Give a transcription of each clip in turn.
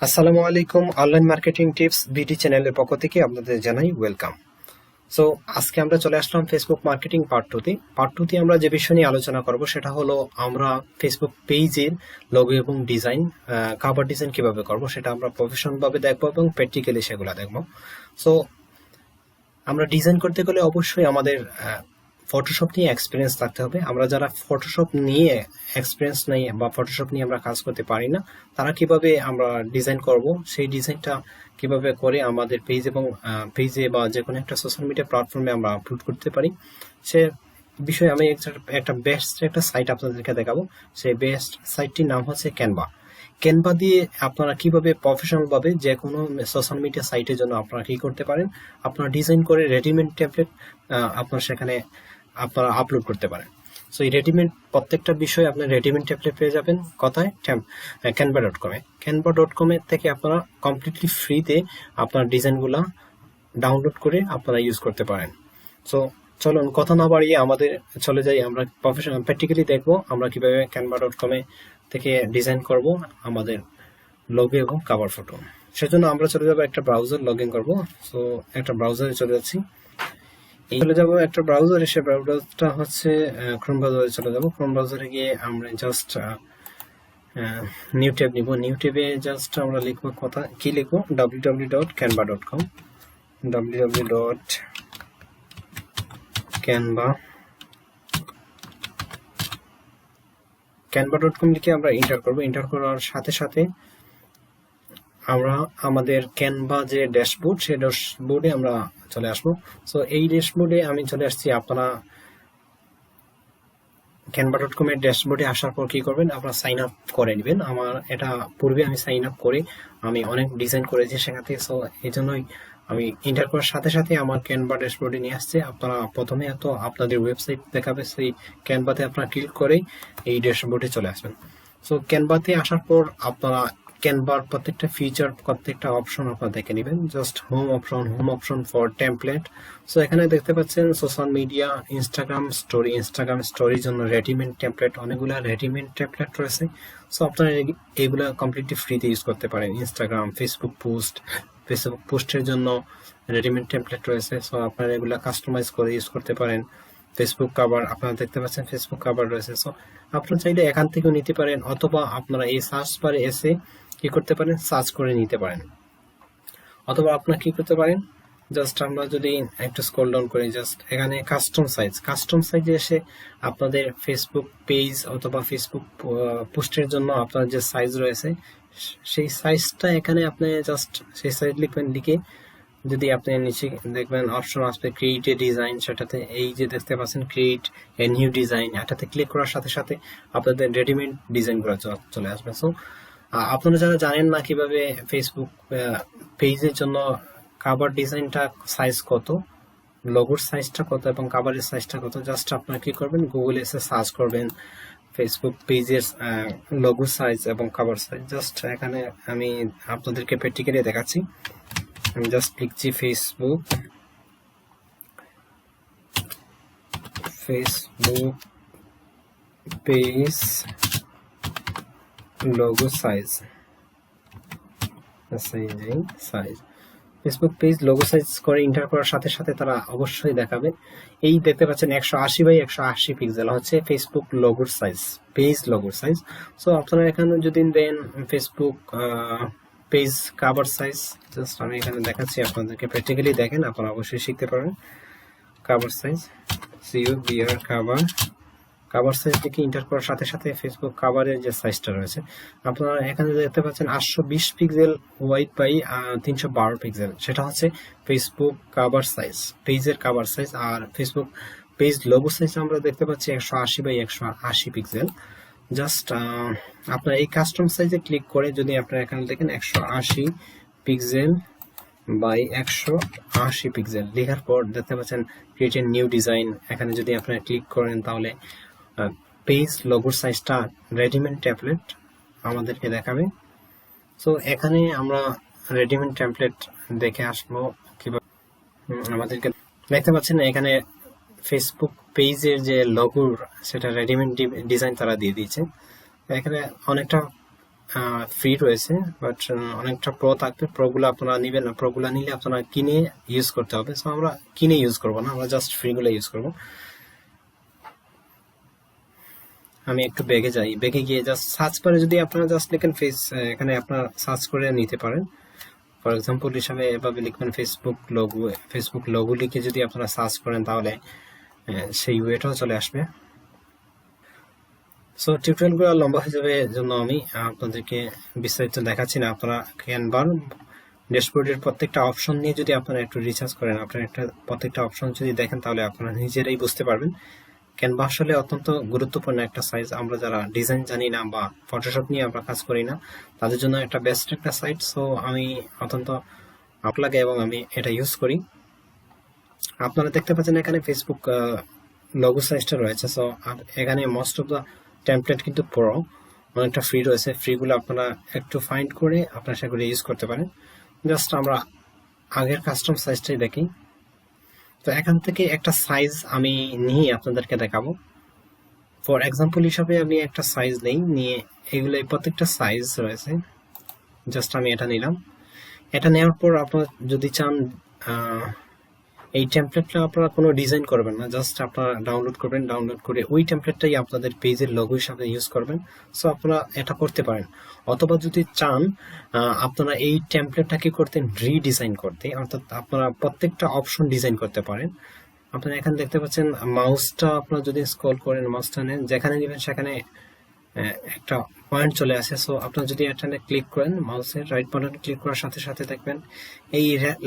আসসালামু আলাইকুম। Online marketing tips BD চ্যানেলের পক্ষ থেকে আপনাদের জানাই ওয়েলকাম। সো আজকে আমরা চলে আসলাম ফেসবুক মার্কেটিং পার্ট টুতে আমরা যে বিষয় নিয়ে আলোচনা করব সেটা হলো আমরা ফেসবুক পেজের লোগো এবং ডিজাইন, কভার ডিজাইন কিভাবে করব সেটা আমরা প্রফেশনাল ভাবে দেখবো এবং প্র্যাকটিক্যালি সেগুলো দেখবো। সো আমরা ডিজাইন করতে গেলে অবশ্যই আমাদের ফটোশপ নিয়ে এক্সপিরিয়েন্স থাকতে হবে। আমরা যারা ফটোশপ নিয়ে এক্সপিরিয়েন্স নেই বা ফটোশপ নিয়ে আমরা কাজ করতে পারি না, তারা কিভাবে আমরা ডিজাইন করব, সেই ডিজাইনটা কিভাবে করে আমাদের পেজ এবং পেজে বা যে কোনো একটা সোশ্যাল মিডিয়া প্ল্যাটফর্মে আমরা আপলোড করতে পারি, সে বিষয়ে আমি একটা বেস্ট একটা সাইট আপনাদেরকে দেখাবো। সেই বেস্ট সাইটটির নাম হচ্ছে ক্যানভা দিয়ে আপনারা কিভাবে প্রফেশনাল ভাবে যে কোনো সোশ্যাল মিডিয়া সাইটের জন্য আপনারা কি করতে পারেন, আপনারা ডিজাইন করে রেডিমেড টেমপ্লেট আপনারা সেখানে আপনারা আপলোড করতে পারেন। সো এই রেডিমেড প্রত্যেকটা বিষয় আপনার রেডিমেড টেমপ্লেট পেয়ে যাবেন কোথায়? ক্যানভা.com থেকে আপনারা কমপ্লিটলি ফ্রিতে আপনার ডিজাইনগুলা ডাউনলোড করে আপনারা ইউজ করতে পারেন। সো চলুন কথা না বাড়িয়ে আমাদের চলে যাই, আমরা প্রফেশনাল প্র্যাকটিক্যালি দেখবো আমরা কিভাবে ক্যানভা.com থেকে ডিজাইন করব আমাদের লোগো এবং কভার ফটো। সেজন্য আমরা চলে যাবো একটা ব্রাউজার, লগ ইন করবো। সো একটা ব্রাউজারে চলে যাচ্ছি, চলে যাবো একটা ব্রাউজারে। সে ব্রাউজারটা হচ্ছে ক্রোম ব্রাউজারে চলে যাবো। ক্রোম ব্রাউজারে গিয়ে আমরা জাস্ট নিউ ট্যাব নিব। নিউ ট্যাবে জাস্ট আমরা লিখবো কি লিখবো, www.canva.com canva.com লিখে আমরা এন্টার করবো। এন্টার করার সাথে সাথে আমরা আমাদের ক্যানভা যে ড্যাশবোর্ড, সেই ড্যাশবোর্ডে আমরা চলে আসবো। সো এই ড্যাশবোর্ডে আমি চলে আসছি। আপনারা ক্যানভা.com এর ড্যাশবোর্ডে আসার পর কি করবেন, আপনারা সাইন আপ করে নেবেন। আমার এটা পূর্বে আমি সাইন আপ করে আমি অনেক ডিজাইন করেছি সেখান থেকে। সো এই জন্যই আমি এন্টার করার সাথে সাথে আমার ক্যানভা ড্যাশবোর্ডে নিয়ে আসছে। আপনারা প্রথমে তো আপনাদের ওয়েবসাইট দেখাবে, সেই ক্যানভাতে আপনারা ক্লিক করে এই ড্যাশবোর্ডে চলে আসবেন। সো ক্যানভাতে আসার পর আপনারা ক্যানভার প্রত্যেকটা ফিচার, প্রত্যেকটা অপশন আপনারা দেখে নেবেন। Just home option for template. So এখানে দেখতে পাচ্ছেন সোশ্যাল মিডিয়া, ইনস্টাগ্রাম স্টোরির জন্য রেডিমেড টেমপ্লেট, অনেকগুলো রেডিমেড টেমপ্লেট রয়েছে। সো আপনারা এগুলা কমপ্লিটলি ফ্রিতে ইউজ করতে পারেন। ইনস্টাগ্রাম, ফেসবুক পোস্টের জন্য রেডিমেড টেমপ্লেট রয়েছে। সো আপনারা এগুলা কাস্টমাইজ করে ইউজ করতে পারেন। ফেসবুক কভার আপনারা দেখতে পাচ্ছেন, ফেসবুক কভার রয়েছে। সো আপনারা চাইলে এখান থেকেও নিতে পারেন, অথবা আপনারা এই সার্চ বারে এসে কি করতে পারেন, সার্চ করে নিতে পারেন। অথবা আপনারা কি করতে পারেন, জাস্ট আমরা যদি একটু স্ক্রল ডাউন করি, জাস্ট এখানে কাস্টম সাইজে এসে আপনাদের ফেসবুক পেজ অথবা ফেসবুক পোস্টের জন্য আপনার যে সাইজ রয়েছে সেই সাইজটা এখানে আপনি জাস্ট সেই সাইজ লিখবেন। লিখে যদি আপনি নিচে দেখবেন অপশন আসবে ক্রিয়েট এ ডিজাইন, সেটাতে এই যে দেখতে পাচ্ছেন ক্রিয়েট এ নিউ ডিজাইন, এটাতে ক্লিক করার সাথে সাথে আপনাদের রেডিমেড ডিজাইনগুলো চলে আসবে। সো আপনারা যারা জানেন না কিভাবে ফেসবুক পেজের জন্য কভার ডিজাইনটা সাইজ কত, লোগোর সাইজটা কত এবং কভারের সাইজটা কত, জাস্ট আপনারা কি করবেন, গুগলে এসে সার্চ করবেন ফেসবুক পেজের লোগো সাইজ এবং কভার সাইজ। জাস্ট এখানে আমি আপনাদেরকে প্র্যাকটিক্যালি দেখাচ্ছি। আমি জাস্ট লিখছি Facebook page logo size, Facebook page logo size করে এন্টার করার সাথে সাথে তারা অবশ্যই দেখাবে। এই দেখতে পাচ্ছেন 180 x 180 পিক্সেল হচ্ছে ফেসবুক লোগোর সাইজ, পেজ লোগোর সাইজ। সো আপনারা এখানে যদি দেন Facebook page cover size, just আমি এখানে দেখাচ্ছি আপনাদেরকে, প্র্যাকটিক্যালি দেখেন, আপনারা অবশ্যই শিখতে পারবেন। কভার সাইজ কভার সাইজ থেকে এন্টার করার সাথে সাথে ফেসবুক কভারের যে সাইজটা রয়েছে আপনারা এখানে দেখতে পাচ্ছেন 820 পিক্সেল ওয়াইড বাই 312 পিক্সেল, সেটা হচ্ছে ফেসবুক কভার সাইজ, পেজের কভার সাইজ। আর ফেসবুক পেজ লোগো সাইজ আমরা দেখতে পাচ্ছি 180 বাই 180 পিক্সেল। জাস্ট আপনার এই কাস্টম সাইজে ক্লিক করে যদি আপনারা এখানে দেখেন 180 পিক্সেল বাই 180 পিক্সেল লেখার পর দেখতে পাচ্ছেন ক্রিয়েট এ নিউ ডিজাইন। এখানে যদি আপনারা ক্লিক করেন তাহলে পেজ লোগোর সাইজটা রেডিমেড টেমপ্লেট আমাদেরকে দেখাবে। সো এখানে আমরা রেডিমেড টেমপ্লেট দেখে আসবো কিভাবে আমাদেরকে দেখতে পাচ্ছেন এখানে ফেসবুক পেজের যে লোগোর সেটা রেডিমেড ডিজাইন তারা দিয়ে দিয়েছে। এখানে অনেকটা ফ্রি রয়েছে, বাট অনেকটা প্রো থাকবে। প্রোগুলো আপনারা নেবেন না, প্রোগুলো নিলে আপনারা কিনে ইউজ করতে হবে। সো আমরা কিনে ইউজ করবো না, আমরা জাস্ট ফ্রিগুলো ইউজ করবো। আমি একটু ব্যাগে যাই, ব্যাগে গিয়ে জাস্ট সার্চ করে যদি আপনারা জাস্ট লিখেন ফেস, এখানে আপনারা সার্চ করে নিতে পারেন। ফর এক্সাম্পল হিসাবে এভাবে লিখবেন ফেসবুক লোগো লিখে যদি আপনারা সার্চ করেন তাহলে সেই ওয়েটাও চলে আসবে। সো টিউটোরিয়ালগুলো লম্বা হয়ে যাবে, জন্য আমি আপনাদেরকে বিস্তারিত দেখাচ্ছি না। আপনারা ক্যানভার ড্যাশবোর্ডের প্রত্যেকটা অপশন নিয়ে যদি আপনারা একটু রিসার্চ করেন, আপনারা একটা প্রত্যেকটা অপশন যদি দেখেন তাহলে আপনারা নিজেরাই বুঝতে পারবেন ক্যানভা আসলে অত্যন্ত গুরুত্বপূর্ণ একটা সাইজ। আমরা যারা ডিজাইন জানি না বা ফটোশপ নিয়ে আমরা কাজ করি না, তাদের জন্য একটা বেস্ট একটা সাইট। সো আমি অত্যন্ত ভালো লাগে এবং আমি এটা ইউজ করি। আপনারা দেখতে পাচ্ছেন এখানে ফেসবুক লোগো সাইজটা রয়েছে। সো এখানে মোস্ট অফ দ্য টেমপ্লেট কিন্তু প্রো, অনেকটা ফ্রি রয়েছে। ফ্রিগুলো আপনারা একটু ফাইন্ড করে আপনারা সেগুলো ইউজ করতে পারেন। জাস্ট আমরা আগের কাস্টম সাইজটাই দেখি। তো এখান থেকে একটা সাইজ আমি নিয়ে আপনাদেরকে দেখাবো। ফর এক্সাম্পল হিসাবে আমি একটা সাইজ নিয়ে এগুলো প্রত্যেকটা সাইজ রয়েছে। জাস্ট আমি এটা নিলাম। এটা নেওয়ার পর আপনারা যদি চান এই টেমপ্লেটটা আপনারা কোনো ডিজাইন করবেন না, জাস্ট আপনারা ডাউনলোড করবেন। ডাউনলোড করে ওই টেমপ্লেটটাই আপনাদের পেজের লোগো হিসাবে ইউজ করবেন। সো আপনারা এটা করতে পারেন। অথবা যদি চান আপনারা এই টেমপ্লেটটাকে করতে রিডিজাইন করতে, অর্থাৎ আপনারা প্রত্যেকটা অপশন ডিজাইন করতে পারেন। আপনারা এখানে দেখতে পাচ্ছেন মাউসটা আপনারা যদি স্ক্রল করেন, মাউসটা নেন, যেখানে নেবেন সেখানে একটা পয়েন্ট চলে আসে। সো আপনারা যদি এখানে ক্লিক করেন, মাউসের রাইট বাটন ক্লিক করার সাথে সাথে দেখবেন এই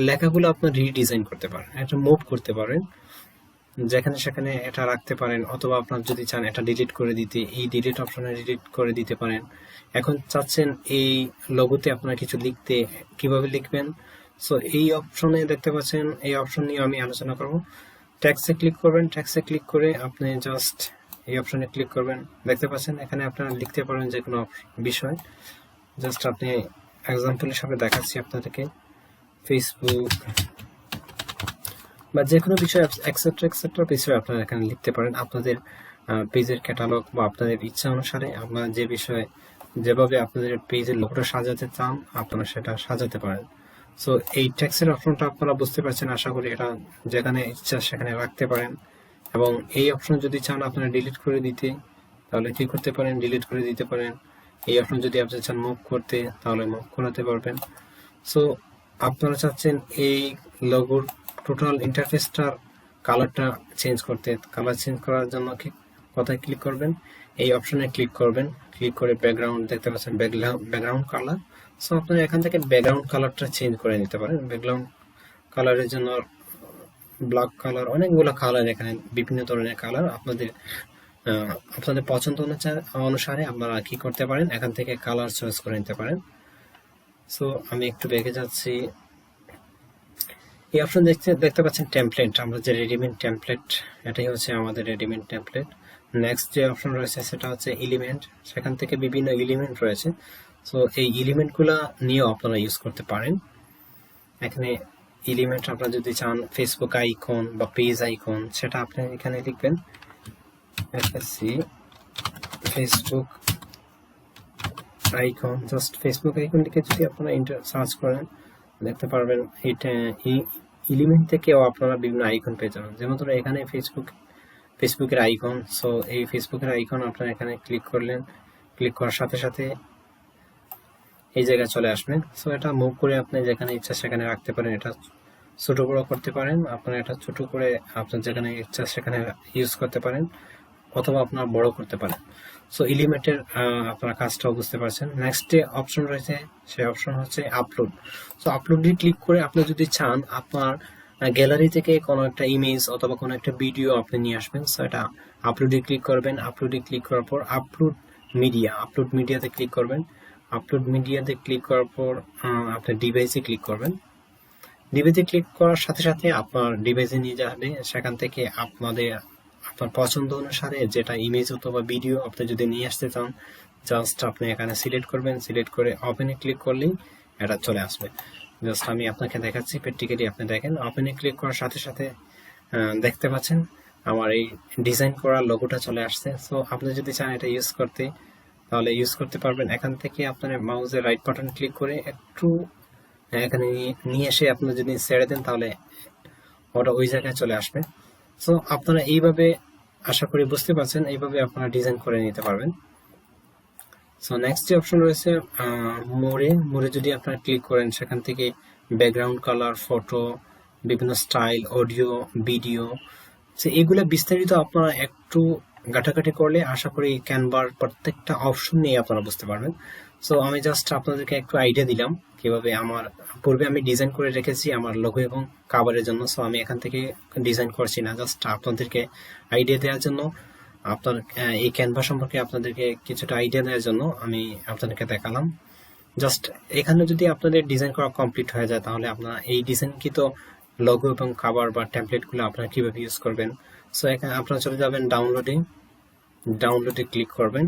লেখাগুলো আপনার রিডিজাইন করতে পারেন, এটা মুভ করতে পারেন, যেখানে সেখানে এটা রাখতে পারেন। অথবা আপনার যদি চান এটা ডিলিট করে দিতে, এই ডিলিট অপশনে ডিলিট করে দিতে পারেন। এখন চাচ্ছেন এই লোগোতে আপনারা কিছু লিখতে, কিভাবে লিখবেন? সো এই অপশনে দেখতে পাচ্ছেন, এই অপশন নিয়ে আমি আলোচনা করব। ট্যাক্সে ক্লিক করবেন, ট্যাক্সে ক্লিক করে আপনি জাস্ট এই অপশনে ক্লিক করবেন। দেখতে পাচ্ছেন এখানে আপনারা লিখতে পারেন যে কোনো বিষয়। জাস্ট আপনি এক্সাম্পল হিসাবে দেখাচ্ছি আপনাদেরকে, ফেসবুক বা যে কোনো বিষয় এক্সেট্রা এক্সেট্রা বিষয়ে আপনারা এখানে লিখতে পারেন। আপনাদের পেজের ক্যাটালগ বা আপনাদের ইচ্ছা অনুসারে আপনারা যে বিষয়ে যেভাবে আপনাদের পেজের লোগোটা সাজাতে চান আপনারা সেটা সাজাতে পারেন। সো এই ট্যাক্সের অপশনটা আপনারা বুঝতে পারছেন আশা করি। এটা যেখানে ইচ্ছা সেখানে রাখতে পারেন। এবং এই অপশন যদি চান আপনারা ডিলিট করে দিতে, তাহলে কি করতে পারেন? ডিলিট করে দিতে পারেন। এই অপশন যদি আপনি চান মুভ করতে, তাহলে মুভ করাতে পারবেন। সো আপনারা চাচ্ছেন এই লোগোর টোটাল ইন্টারফেসটার কালারটা চেঞ্জ করতে, কালার চেঞ্জ করার জন্য কোথায় ক্লিক করবেন? এই অপশনে ক্লিক করবেন। ক্লিক করে ব্যাকগ্রাউন্ড দেখতে পাচ্ছেন, ব্যাকগ্রাউন্ড কালার। সো আপনারা এখান থেকে ব্যাকগ্রাউন্ড কালারটা চেঞ্জ করে নিতে পারেন। ব্যাকগ্রাউন্ড কালারের জন্য ব্ল্যাক কালার, অনেকগুলো কালার, এখানে বিভিন্ন ধরনের কালার আপনাদের পছন্দ অনুসারে আপনারা কি করতে পারেন, এখান থেকে কালার চয়েস করে নিতে পারেন। সো আমি একটু বেঁকে যাচ্ছি। এই অপশন দেখতে পাচ্ছেন টেমপ্লেট, আমরা যে রেডিমেড টেমপ্লেট, এটাই হচ্ছে আমাদের রেডিমেড টেমপ্লেট। নেক্সট যে অপশন রয়েছে সেটা হচ্ছে এলিমেন্ট, সেখান থেকে বিভিন্ন এলিমেন্ট রয়েছে। সো এই এলিমেন্টগুলো নিয়েও আপনারা ইউজ করতে পারেন। এখানে এলিমেন্ট আপনারা যদি চান ফেসবুক আইকন বা পেজ আইকন, সেটা আপনি এখানে লিখবেন Facebook icon. Just Facebook icon লিখে যদি আপনারা সার্চ করেন দেখতে পারবেন এটা এই এলিমেন্ট থেকেও আপনারা বিভিন্ন আইকন পেয়ে যাবেন। যেমন ধরো এখানে ফেসবুকের আইকন। সো এই ফেসবুকের আইকন আপনারা এখানে ক্লিক করলেন, ক্লিক করার সাথে সাথে এই জায়গায় চলে আসবেন। সো এটা মুভ করে আপনি যেখানে ইচ্ছা সেখানে রাখতে পারেন। এটা ছোট বড় করতে পারেন, আপনারা এটা ছোট করে আপনার যেখানে ইচ্ছা সেখানে ইউজ করতে পারেন, অথবা আপনারা বড় করতে পারেন। সো এলিমেন্টের আপনারা কাজটাও বুঝতে পারছেন। নেক্সট যে অপশন রয়েছে সেই অপশন হচ্ছে আপলোড। সো আপলোডে ক্লিক করে আপনি যদি চান আপনার গ্যালারি থেকে কোনো একটা ইমেজ অথবা কোনো একটা ভিডিও আপনি নিয়ে আসবেন, সো এটা আপলোডে ক্লিক করবেন। আপলোডে ক্লিক করার পর আপলোড মিডিয়াতে ক্লিক করবেন। আপলোড মিডিয়াতে ক্লিক করার পর আপনি ডিভাইসে ক্লিক করবেন। ডিভাইসে ক্লিক করার সাথে সাথে আপনার ডিভাইসে নিয়ে যাবে। সেখান থেকে আপনার পছন্দ অনুসারে যেটা ইমেজ অথবা ভিডিও আপনি যদি নিয়ে আসতে চান, জাস্ট আপনি এখানে সিলেক্ট করবেন। সিলেক্ট করে ওপেনে ক্লিক করলেই এটা চলে আসবে। জাস্ট আমি আপনাকে দেখাচ্ছি প্র্যাকটিক্যালি। আপনি দেখেন ওপেনে ক্লিক করার সাথে সাথে দেখতে পাচ্ছেন আমার এই ডিজাইন করা লোগোটা চলে আসছে। সো আপনি যদি চান এটা ইউজ করতে, তাহলে ইউজ করতে পারবেন। এখান থেকে আপনার মাউসের রাইট বাটন ক্লিক করে একটু এখানে নিয়ে এসে আপনি যদি ছেড়ে দেন তাহলে ওটা ওই জায়গায় চলে আসবে। সো আপনারা এইভাবে আশা করি বুঝতে পারছেন, এইভাবে আপনারা ডিজাইন করে নিতে পারবেন। সো নেক্সট যে অপশন রয়েছে মোরে যদি আপনারা ক্লিক করেন, সেখান থেকে ব্যাকগ্রাউন্ড কালার, ফটো, বিভিন্ন স্টাইল, অডিও, ভিডিও, সো এগুলো বিস্তারিত আপনারা একটু ঘাটাঘাটি করলে আশা করি ক্যানভার প্রত্যেকটা অপশন নিয়ে আপনারা বুঝতে পারবেন। সো আমি জাস্ট আপনাদেরকে একটু আইডিয়া দিলাম কিভাবে আমার পূর্বে আমি ডিজাইন করে রেখেছি আমার লোগো এবং কাভারের জন্য। সো আমি এখান থেকে ডিজাইন করছি না, জাস্ট আপনাদেরকে আইডিয়া দেওয়ার জন্য, আপনার এই ক্যানভা সম্পর্কে আপনাদেরকে কিছুটা আইডিয়া দেওয়ার জন্য আমি আপনাদেরকে দেখালাম। জাস্ট এখানে যদি আপনাদের ডিজাইন করা কমপ্লিট হয়ে যায় তাহলে আপনারা এই ডিজাইনকৃত লোগো এবং কাভার বা টেমপ্লেটগুলো আপনারা কিভাবে ইউজ করবেন। সো এখানে আপনারা চলে যাবেন ডাউনলোডে ক্লিক করবেন।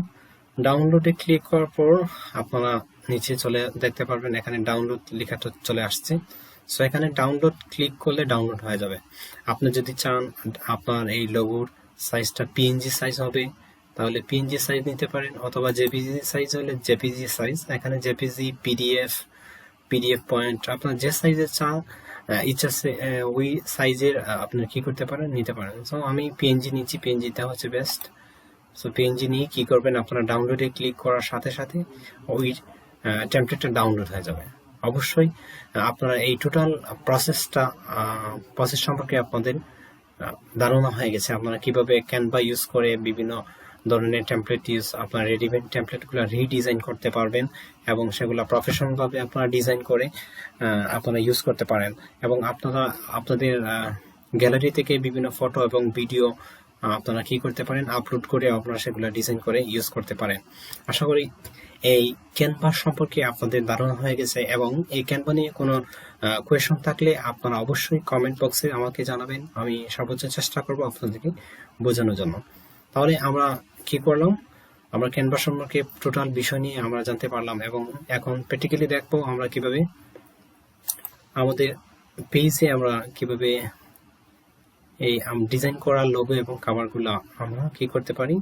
ডাউনলোডে ক্লিক করার পর আপনারা নিচে চলে দেখতে পারবেন এখানে ডাউনলোড লেখাটা চলে আসছে। সো এখানে ডাউনলোড ক্লিক করলে ডাউনলোড হয়ে যাবে। আপনি যদি চান আপনার এই লোগোর সাইজটা পিএনজি সাইজ হবে তাহলে পিএনজি সাইজ নিতে পারেন, অথবা জেপিজি সাইজ হলে জেপিজি সাইজ। এখানে জেপিজি, পিডিএফ পয়েন্ট, আপনার যে সাইজের চান ইচ্ছা ওই সাইজের আপনি কি করতে পারেন, নিতে পারেন। সো আমি পিএনজি নিচ্ছি, পিএনজিটা হচ্ছে বেস্ট। সো পিএনজি নিয়ে কি করবেন, আপনারা ডাউনলোডে ক্লিক করার সাথে সাথে ওই টেমপ্লেটটা ডাউনলোড হয়ে যাবে। অবশ্যই আপনারা এই টোটাল প্রসেস সম্পর্কে আপনাদের ধারণা হয়ে গেছে, আপনারা কিভাবে ক্যানভা ইউজ করে বিভিন্ন ধরনের টেমপ্লেট আপনার রেডিমেড টেমপ্লেটগুলো রিডিজাইন করতে পারবেন এবং সেগুলো প্রফেশনাল ভাবে আপনারা ডিজাইন করে আপনারা ইউজ করতে পারেন। এবং আপনারা আপনাদের গ্যালারি থেকে বিভিন্ন ফটো এবং ভিডিও আপনারা কি করতে পারেন, আপলোড করে আপনারা সেগুলো ডিজাইন করে ইউজ করতে পারেন। আশা করি এই ক্যানভা সম্পর্কে আপনাদের ধারণা হয়ে গেছে, এবং এই ক্যানভা নিয়ে কোনো কোয়েশন থাকলে আপনারা অবশ্যই কমেন্ট বক্সে আমাকে জানাবেন, আমি সর্বোচ্চ চেষ্টা করব আপনাদেরকে বোঝানোর জন্য। তাহলে আমরা কি করলাম, আমরা ক্যানভা সম্পর্কে টোটাল বিষয় নিয়ে আমরা জানতে পারলাম, এবং এখন প্র্যাকটিক্যালি দেখবো আমরা কিভাবে আমাদের পেজে আমরা কিভাবে এই ডিজাইন করা লোগো এবং কাভারগুলো আমরা কি করতে পারি,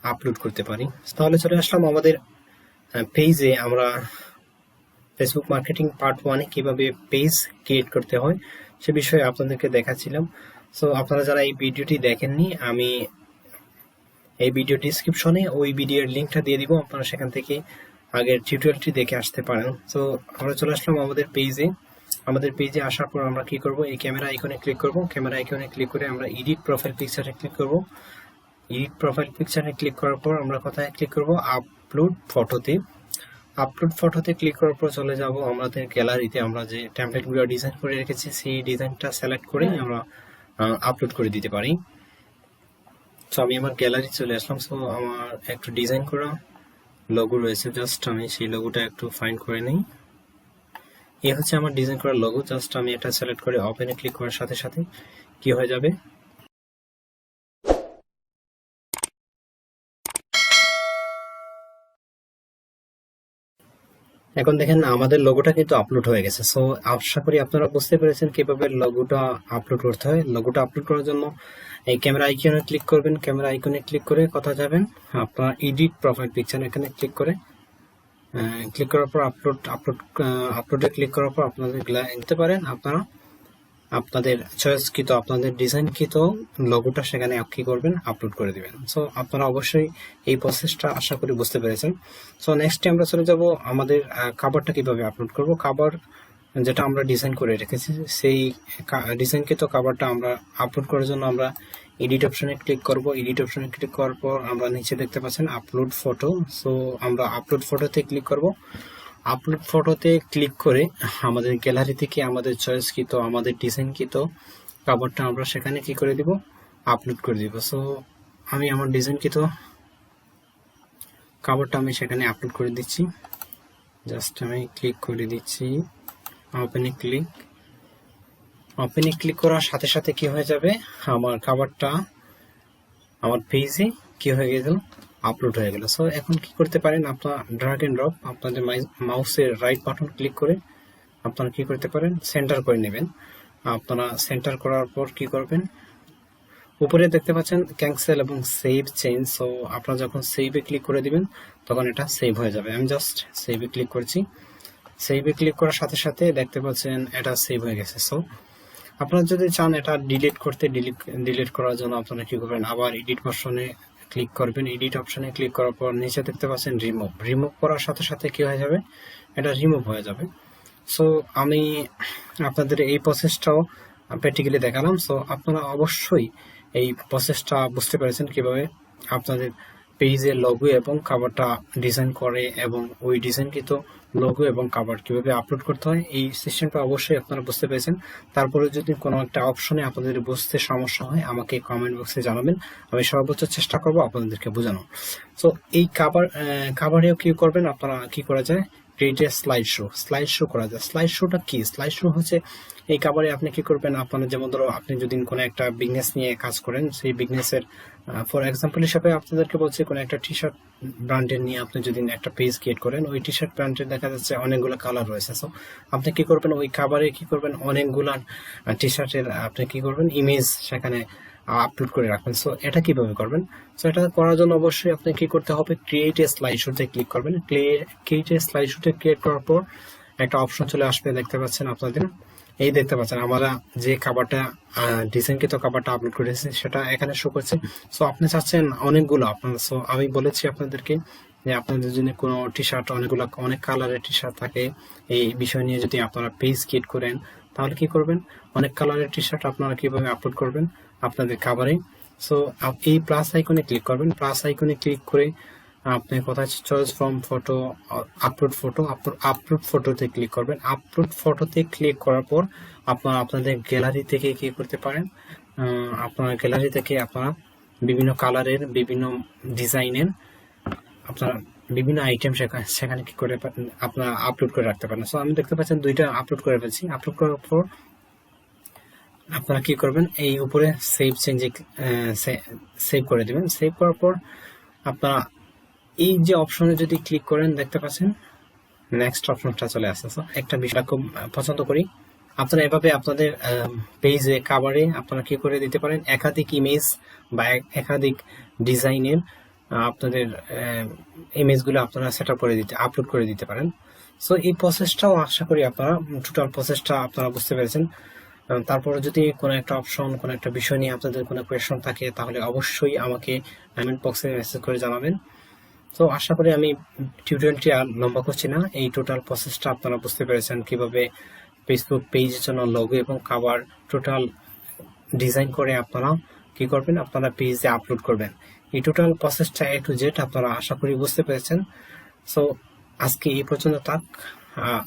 আপলোড করতে পারি। তাহলে চলে আসলাম আমাদের পেজে। আমরা ফেসবুক মার্কেটিং পার্ট 1-এ কিভাবে পেজ ক্রিয়েট করতে হয় সে বিষয়ে আপনাদেরকে দেখাচ্ছিলাম। সো আপনারা যারা এই ভিডিওটি দেখেননি, আমি এই ভিডিও ডিসক্রিপশনে ওই ভিডিওর লিঙ্কটা দিয়ে দিব, আপনারা সেখান থেকে আগের টিউটোরিয়ালটি দেখে আসতে পারেন। সো আমরা চলে আসলাম আমাদের পেজে। আমাদের পেজে আসার পর আমরা কি করব, এই ক্যামেরা আইকনে ক্লিক করব। ক্যামেরা আইকনে ক্লিক করে আমরা এডিট প্রোফাইল পিকচারে ক্লিক করব। এডিট প্রোফাইল পিকচারে ক্লিক করার পর আমরা কোথায় ক্লিক করব, আপলোড ফটোতে। আপলোড ফটোতে ক্লিক করার পর চলে যাব আমাদের গ্যালারিতে। আমরা যে টেমপ্লেটগুলো ডিজাইন করে রেখেছি সেই ডিজাইনটা সিলেক্ট করে আমরা আপলোড করে দিতে পারি। সো আমি আমার গ্যালারি চলে আসলাম। সো আমার একটু ডিজাইন করা লোগো রয়েছে, জাস্ট আমি সেই লোগোটা একটু ফাইন্ড করে নিই। এই হচ্ছে আমার ডিজাইন করা লোগো। জাস্ট আমি এটা সিলেক্ট করে ওপেনে ক্লিক করার সাথে সাথে কি হয়ে যাবে, এখন দেখেন আমাদের লোগোটা কিন্তু আপলোড হয়ে গেছে। সো আশা করি আপনারা বুঝতে পেরেছেন কিভাবে লোগোটা আপলোড করতে হয়। লোগোটা আপলোড করার জন্য এই ক্যামেরা আইকনে ক্লিক করবেন। ক্যামেরা আইকনে ক্লিক করে কোথায় যাবেন, আপনার এডিট প্রোফাইল পিকচার এখানে ক্লিক করে ক্লিক করার পর আপলোডে ক্লিক করার পর আপনাদের নিতে পারেন আপনারা আপনাদের চয়েসকৃত আপনাদের ডিজাইনকৃত লোগোটা সেখানে কি করবেন, আপলোড করে দিবেন। সো আপনারা অবশ্যই এই প্রসেসটা আশা করি বুঝতে পেরেছেন। সো নেক্সটে আমরা চলে যাব আমাদের কাভারটা কিভাবে আপলোড করব। কাভার যেটা আমরা ডিজাইন করে রেখেছি সেই ডিজাইনকৃত কাভারটা আমরা আপলোড করার জন্য আমরা এডিট অপশনে ক্লিক করব। এডিট অপশনে ক্লিক করার পর আমরা নিচে দেখতে পাচ্ছেন আপলোড ফটো। সো আমরা আপলোড ফটোতে ক্লিক করব। আপলোড ফটোতে ক্লিক করে আমাদের গ্যালারি থেকে আমাদের চয়েসকৃত আমাদের ডিজাইনকৃত কাভারটা আমরা সেখানে কি করে দিব, আপলোড করে দিব। সো আমি আমার ডিজাইনকৃত কাভারটা আমি সেখানে আপলোড করে দিচ্ছি। জাস্ট আমি ক্লিক করে দিচ্ছি ওপেনে ক্লিক করার সাথে সাথে কি হয়ে যাবে, আমার কাভারটা আমার পেজে কি হয়ে গেল, আপলোড হয়ে গেল। সো এখন কি করতে পারেন, আপনার ড্র্যাগ এন্ড ড্রপ আপনাদের মাউসের রাইট বাটন ক্লিক করে আপনারা কি করতে পারেন, সেন্টার করে নেবেন। আপনারা সেন্টার করার পর কি করবেন, উপরে দেখতে পাচ্ছেন ক্যান্সেল এবং সেভ চেঞ্জ। সো আপনারা যখন সেভে ক্লিক করে দিবেন তখন এটা সেভ হয়ে যাবে। আমি জাস্ট সেভে ক্লিক করছি। সেভে ক্লিক করার সাথে সাথে দেখতে পাচ্ছেন এটা সেভ হয়ে গেছে। সো আপনারা যদি চান এটা ডিলিট করতে, ডিলিট করার জন্য আপনারা কি করবেন, আবার এডিট অপশনে ক্লিক করবেন। এডিট অপশনে ক্লিক করার পর নিচে দেখতে পাচ্ছেন রিমুভ করার সাথে সাথে কি হয়ে যাবে, এটা রিমুভ হয়ে যাবে। সো আমি আপনাদের এই প্রসেসটাও প্র্যাকটিক্যালি দেখালাম। সো আপনারা অবশ্যই এই প্রসেসটা বুঝতে পেরেছেন কিভাবে আপনাদের পেজের লোগো এবং কাভারটা ডিজাইন করে এবং ওই ডিজাইনকৃত লোগো এবং কাভার কিভাবে আপলোড করতে হয়, এই সিস্টেমটা অবশ্যই আপনারা বুঝতে পেরেছেন। তারপরে যদি কোনো একটা অপশনে আপনাদের বুঝতে সমস্যা হয় আমাকে কমেন্ট বক্সে জানাবেন, আমি সর্বোচ্চ চেষ্টা করবো আপনাদেরকে বোঝানো। সো এই কাভারেও কি করবেন, আপনারা কি করা যায়, ক্রিয়েট এ স্লাইড শো করা যায়। স্লাইড শোটা কি? স্লাইড শো হচ্ছে এই কাভারে আপনি কি করবেন, আপনার যেমন ধরো আপনি যদি কোনো একটা বিজনেস নিয়ে কাজ করেন, সেই বিজনেসের ফর এক্সাম্পল হিসাবে আপনাদেরকে বলছি কোনো একটা টি শার্ট ব্র্যান্ডের নিয়ে আপনি যদি একটা পেজ ক্রিয়েট করেন, ওই টি শার্ট ব্র্যান্ডের দেখা যাচ্ছে অনেকগুলো কালার রয়েছে। সো আপনি কি করবেন, ওই কাভারে কি করবেন, অনেকগুলা টি শার্টের আপনি কি করবেন ইমেজ সেখানে আপলোড করে রাখবেন। সো এটা কিভাবে করবেন? সো এটা করার জন্য অবশ্যই আপনি কি করতে হবে, ক্রিয়েট এ স্লাইড শোতে ক্লিক করবেন। ক্রিয়েট এ স্লাইড শোতে ক্রিয়েট করার পর একটা অপশন চলে আসবে, দেখতে পাচ্ছেন আপনাদের, এই দেখতে পাচ্ছেন আমরা যে খাবারটা ডিজাইনকৃত খাবারটা আপলোড করেছি সেটা এখানে শো করছে। সো আপনি চাচ্ছেন অনেকগুলো আপনার, সো আমি বলেছি আপনাদেরকে যে আপনাদের যদি কোনো টি শার্ট অনেক কালারের টি শার্ট থাকে, এই বিষয় নিয়ে যদি আপনারা পেজ ক্রিয়েট করেন তাহলে কি করবেন, অনেক কালারের টি শার্ট আপনারা কিভাবে আপলোড করবেন আপনাদের খাবারে। সো এই প্লাস আইকনে ক্লিক করবেন। প্লাস আইকনে ক্লিক করে আপনি কোথায় চয়েস ফ্রম ফটো, আপলোড ফটোতে ক্লিক করবেন। আপলোড ফটোতে ক্লিক করার পর আপনারা আপনাদের গ্যালারি থেকে কি করতে পারেন, আপনার গ্যালারি থেকে আপনারা বিভিন্ন কালারের, বিভিন্ন ডিজাইনের আপনারা বিভিন্ন আইটেম সেখানে কি করে আপনারা আপলোড করে রাখতে পারেন। সো আমি দেখতে পাচ্ছেন দুইটা আপলোড করে ফেলছি। আপলোড করার পর আপনারা কি করবেন, এই উপরে সেভ চেঞ্জে সেভ করে দিবেন। সেভ করার পর আপনারা এই যে অপশনে যদি ক্লিক করেন দেখতে পাচ্ছেন নেক্সট অপশনটা চলে আসছে। একটা বিষয় খুব পছন্দ করি, আপনারা এভাবে আপনাদের পেজে কাভারে আপনারা কি করে দিতে পারেন, একাধিক ইমেজ বা একাধিক ডিজাইনের আপনাদের ইমেজগুলো আপনারা সেট আপ করে আপলোড করে দিতে পারেন। সো এই প্রসেসটাও আশা করি আপনারা টোটাল প্রসেসটা আপনারা বুঝতে পেরেছেন। তারপরে যদি কোনো একটা অপশন, কোনো একটা বিষয় নিয়ে আপনাদের কোনো কোয়েশন থাকে তাহলে অবশ্যই আমাকে কমেন্ট বক্সে মেসেজ করে জানাবেন। তো আশা করি আমি টিউটোরিয়ালটি আর লম্বা করছি না, এই টোটাল প্রসেসটা আপনারা বুঝতে পেরেছেন কিভাবে ফেসবুক পেজের জন্য লোগো এবং কাভার টোটাল ডিজাইন করে আপনারা কি করবেন, আপনারা পেজে আপলোড করবেন। এই টোটাল প্রসেসটা A to Z আপনারা আশা করি বুঝতে পেরেছেন। সো আজকে এই পর্যন্ত থাক।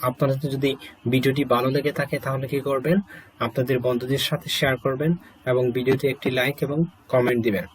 আপনাদের যদি ভিডিওটি ভালো লেগে থাকে তাহলে কি করবেন, আপনাদের বন্ধুদের সাথে শেয়ার করবেন এবং ভিডিওতে একটি লাইক এবং কমেন্ট দিবেন।